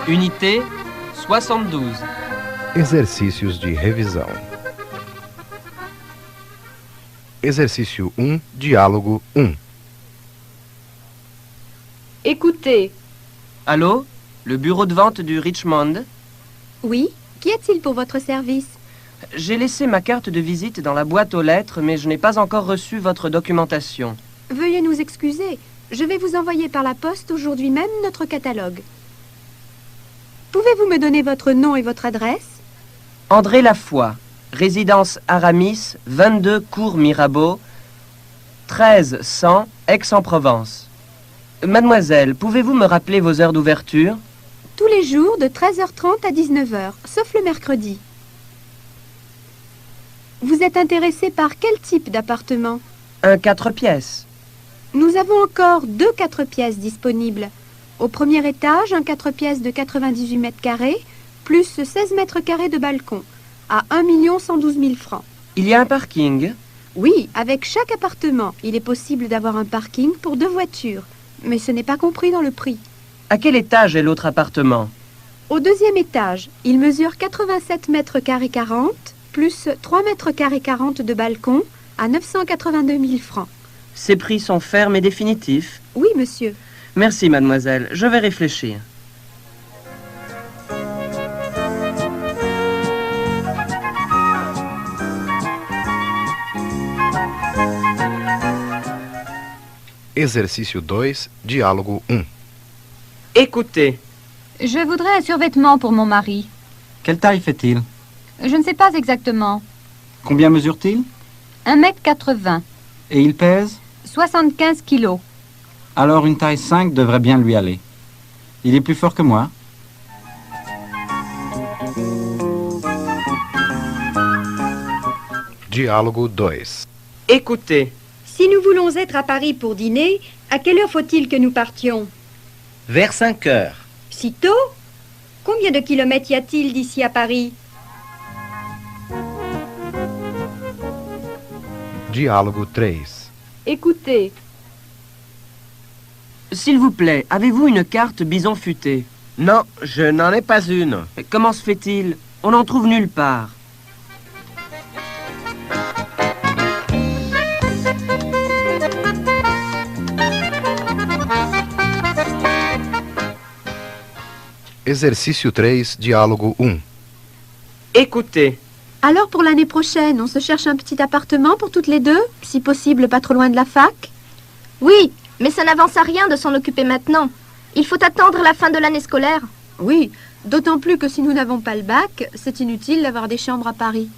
Unité 72. Exercícios de revisão. Exercício 1, diálogo 1. Écoutez. Allô? Le bureau de vente du Richmond? Oui, qu'y a-t-il pour votre service? J'ai laissé ma carte de visite dans la boîte aux lettres, mais je n'ai pas encore reçu votre documentation. Veuillez nous excuser. Je vais vous envoyer par la poste aujourd'hui même notre catalogue. Pouvez-vous me donner votre nom et votre adresse? André Lafoy, résidence Aramis, 22 cours Mirabeau, 1300, Aix-en-Provence. Mademoiselle, pouvez-vous me rappeler vos heures d'ouverture? Tous les jours de 13h30 à 19h, sauf le mercredi. Vous êtes intéressé par quel type d'appartement? Un 4 pièces. Nous avons encore 2 4 pièces disponibles. Au premier étage, un 4 pièces de 98 mètres carrés, plus 16 mètres carrés de balcon, à 1 112 000 francs. Il y a un parking? Oui, avec chaque appartement, il est possible d'avoir un parking pour 2 voitures, mais ce n'est pas compris dans le prix. À quel étage est l'autre appartement? Au deuxième étage, il mesure 87 mètres carrés 40, plus 3 mètres carrés 40 de balcon, à 982 000 francs. Ces prix sont fermes et définitifs? Oui, monsieur. Merci, mademoiselle. Je vais réfléchir. Exercício 2, diálogo 1. Écoutez. Je voudrais un survêtement pour mon mari. Quelle taille fait-il? Je ne sais pas exactement. Combien mesure-t-il? 1,80 m. Et il pèse? 75 kilos. Alors une taille 5 devrait bien lui aller. Il est plus fort que moi. Diálogo 2. Écoutez. Si nous voulons être à Paris pour dîner, à quelle heure faut-il que nous partions? Vers 5 heures. Si tôt? Combien de kilomètres y a-t-il d'ici à Paris? Diálogo 3. Écoutez. S'il vous plaît, avez-vous une carte bison futé? Non, je n'en ai pas une. Mais comment se fait-il? On n'en trouve nulle part. Exercício 3, diálogo 1. Écoutez. Alors pour l'année prochaine, on se cherche un petit appartement pour toutes les deux, si possible pas trop loin de la fac? Oui, mais ça n'avance à rien de s'en occuper maintenant. Il faut attendre la fin de l'année scolaire. Oui, d'autant plus que si nous n'avons pas le bac, c'est inutile d'avoir des chambres à Paris.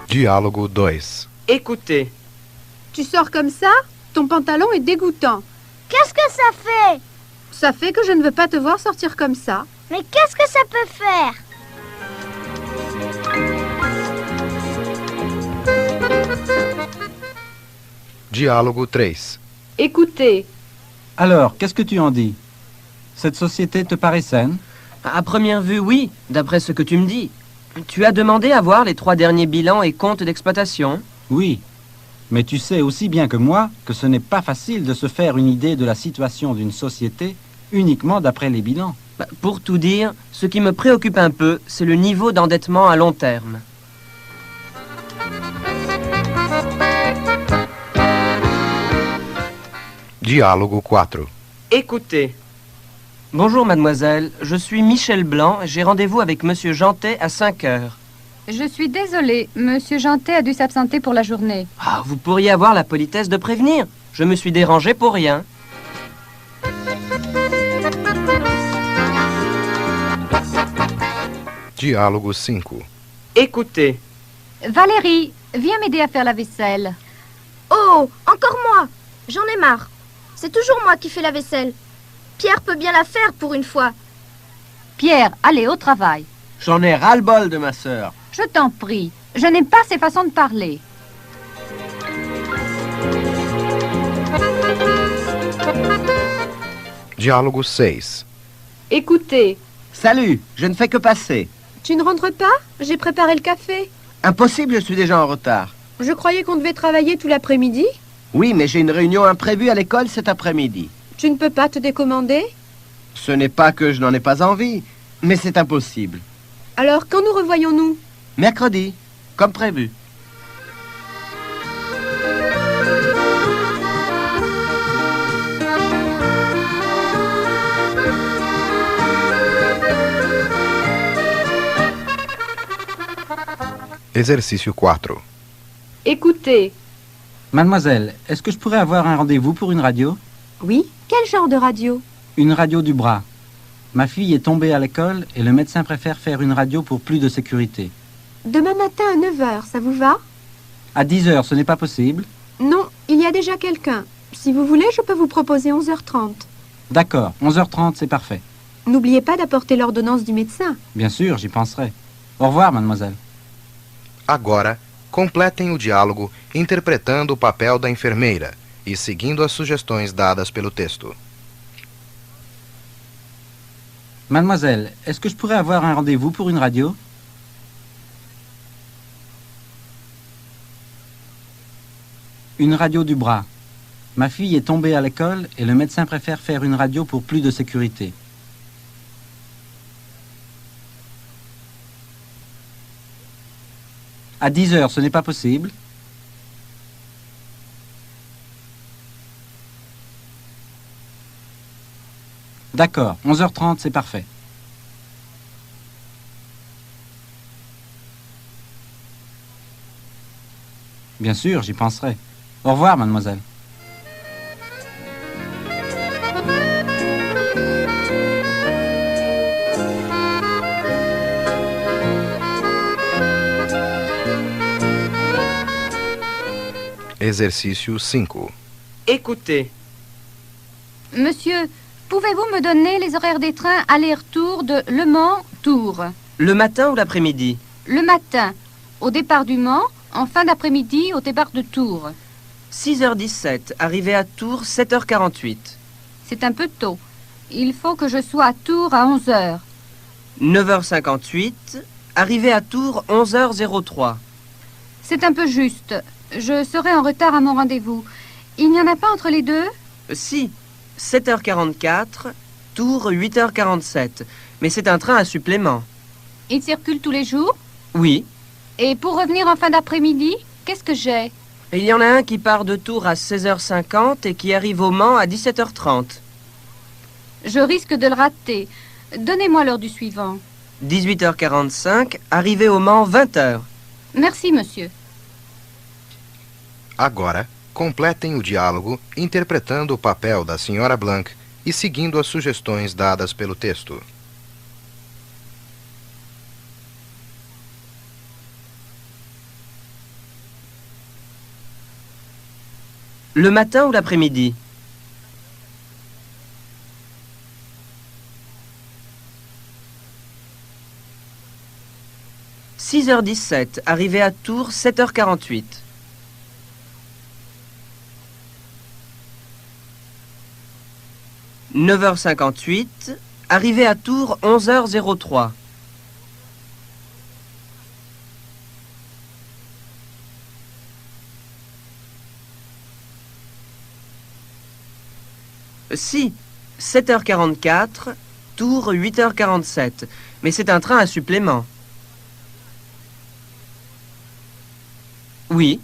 Diálogo 2. Écoutez. Tu sors comme ça? Ton pantalon est dégoûtant. Qu'est-ce que ça fait? Ça fait que je ne veux pas te voir sortir comme ça. Mais qu'est-ce que ça peut faire? Diálogo 3. Écoutez. Alors, qu'est-ce que tu en dis? Cette société te paraît saine? À première vue, oui, d'après ce que tu me dis. Tu as demandé à voir les 3 derniers bilans et comptes d'exploitation? Oui. Mais tu sais aussi bien que moi que ce n'est pas facile de se faire une idée de la situation d'une société uniquement d'après les bilans. Pour tout dire, ce qui me préoccupe un peu, c'est le niveau d'endettement à long terme. Diálogo 4. Écoutez. Bonjour mademoiselle, je suis Michel Blanc et j'ai rendez-vous avec monsieur Jantet à 5 heures. Je suis désolée, Monsieur Jantet a dû s'absenter pour la journée. Ah, vous pourriez avoir la politesse de prévenir. Je me suis dérangé pour rien. Diálogo 5. Écoutez. Valérie, viens m'aider à faire la vaisselle. Oh, encore moi! J'en ai marre. C'est toujours moi qui fais la vaisselle. Pierre peut bien la faire pour une fois. Pierre, allez au travail. J'en ai ras-le-bol de ma sœur. Je t'en prie, je n'aime pas ces façons de parler. Diálogo 6. Écoutez. Salut, je ne fais que passer. Tu ne rentres pas? J'ai préparé le café. Impossible, je suis déjà en retard. Je croyais qu'on devait travailler tout l'après-midi. Oui, mais j'ai une réunion imprévue à l'école cet après-midi. Tu ne peux pas te décommander? Ce n'est pas que je n'en ai pas envie, mais c'est impossible. Alors, quand nous revoyons-nous? Mercredi, comme prévu. Exercício 4. Écoutez. Mademoiselle, est-ce que je pourrais avoir un rendez-vous pour une radio? Oui? Quel genre de radio? Une radio du bras. Ma fille est tombée à l'école et le médecin préfère faire une radio pour plus de sécurité. Demain matin à 9 h, ça vous va? À 10 heures, ce n'est pas possible? Non, il y a déjà quelqu'un. Si vous voulez, je peux vous proposer 11h30. D'accord, 11h30, c'est parfait. N'oubliez pas d'apporter l'ordonnance du médecin. Bien sûr, j'y penserai. Au revoir, mademoiselle. Agora, completem o diálogo interpretando o papel da enfermeira e seguindo as sugestões dadas pelo texto. Mademoiselle, est-ce que je pourrais avoir un rendez-vous pour une radio? Une radio du bras. Ma fille est tombée à l'école et le médecin préfère faire une radio pour plus de sécurité. À 10 heures, ce n'est pas possible? D'accord, 11h30, c'est parfait. Bien sûr, j'y penserai. Au revoir, mademoiselle. Exercício 5. Écoutez. Monsieur, pouvez-vous me donner les horaires des trains aller-retour de Le Mans-Tours? Le matin ou l'après-midi? Le matin, au départ du Mans, en fin d'après-midi, au départ de Tours. 6h17, arrivé à Tours, 7h48. C'est un peu tôt. Il faut que je sois à Tours à 11 h. 9h58, arrivé à Tours, 11h03. C'est un peu juste. Je serai en retard à mon rendez-vous. Il n'y en a pas entre les deux? Si, 7h44, Tours, 8h47. Mais c'est un train à supplément. Il circule tous les jours? Oui. Et pour revenir en fin d'après-midi, qu'est-ce que j'ai? Il y en a un qui part de Tours à 16h50 et qui arrive au Mans à 17h30. Je risque de le rater. Donnez-moi l'heure du suivant. 18h45, arrivé au Mans, 20h. Merci, monsieur. Agora, completem o diálogo interpretando o papel da Sra. Blanc e seguindo as sugestões dadas pelo texto. Le matin ou l'après-midi? « 6h17, arrivé à Tours, 7h48. » 9h58, arrivé à Tours, 11h03. Si, 7h44, Tours, 8h47. Mais c'est un train à supplément. Oui.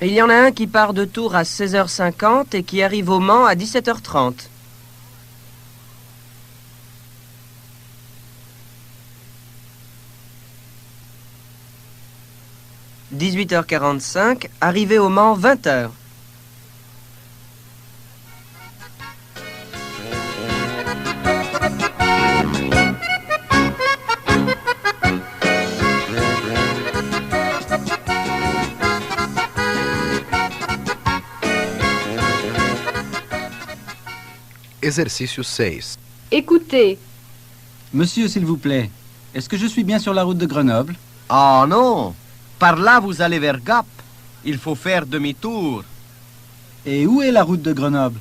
Et il y en a un qui part de Tours à 16h50 et qui arrive au Mans à 17h30. « 18h45, arrivé au Mans, 20h. » Exercício 6. Écoutez. Monsieur, s'il vous plaît, est-ce que je suis bien sur la route de Grenoble? Oh non! Par là, vous allez vers Gap. Il faut faire demi-tour. Et où est la route de Grenoble?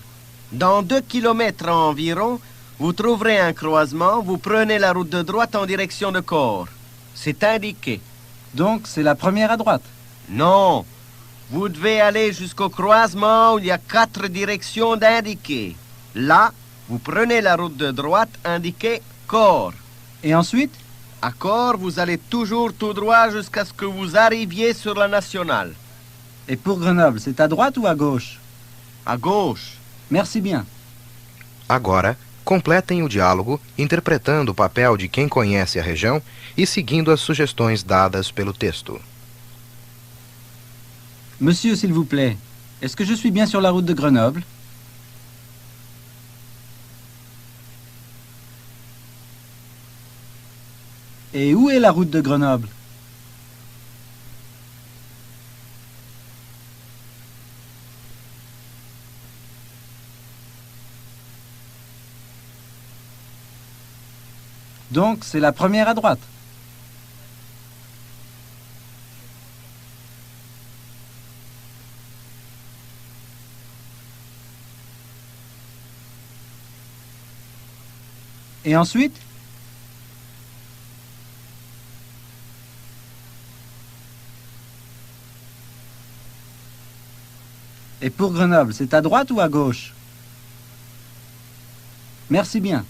Dans 2 kilomètres environ, vous trouverez un croisement. Vous prenez la route de droite en direction de Corps. C'est indiqué. Donc c'est la première à droite. Non. Vous devez aller jusqu'au croisement où il y a 4 directions d'indiquées. Là, vous prenez la route de droite indiquée Corps. Et ensuite? À Corps, vous allez toujours tout droit jusqu'à ce que vous arriviez sur la nationale. Et pour Grenoble, c'est à droite ou à gauche? À gauche. Merci bien. Agora, completem o diálogo interpretando o papel de quem conhece a região e seguindo as sugestões dadas pelo texto. Monsieur, s'il vous plaît, est-ce que je suis bien sur la route de Grenoble? Et où est la route de Grenoble? Donc, c'est la première à droite. Et ensuite? Et pour Grenoble, c'est à droite ou à gauche? Merci bien.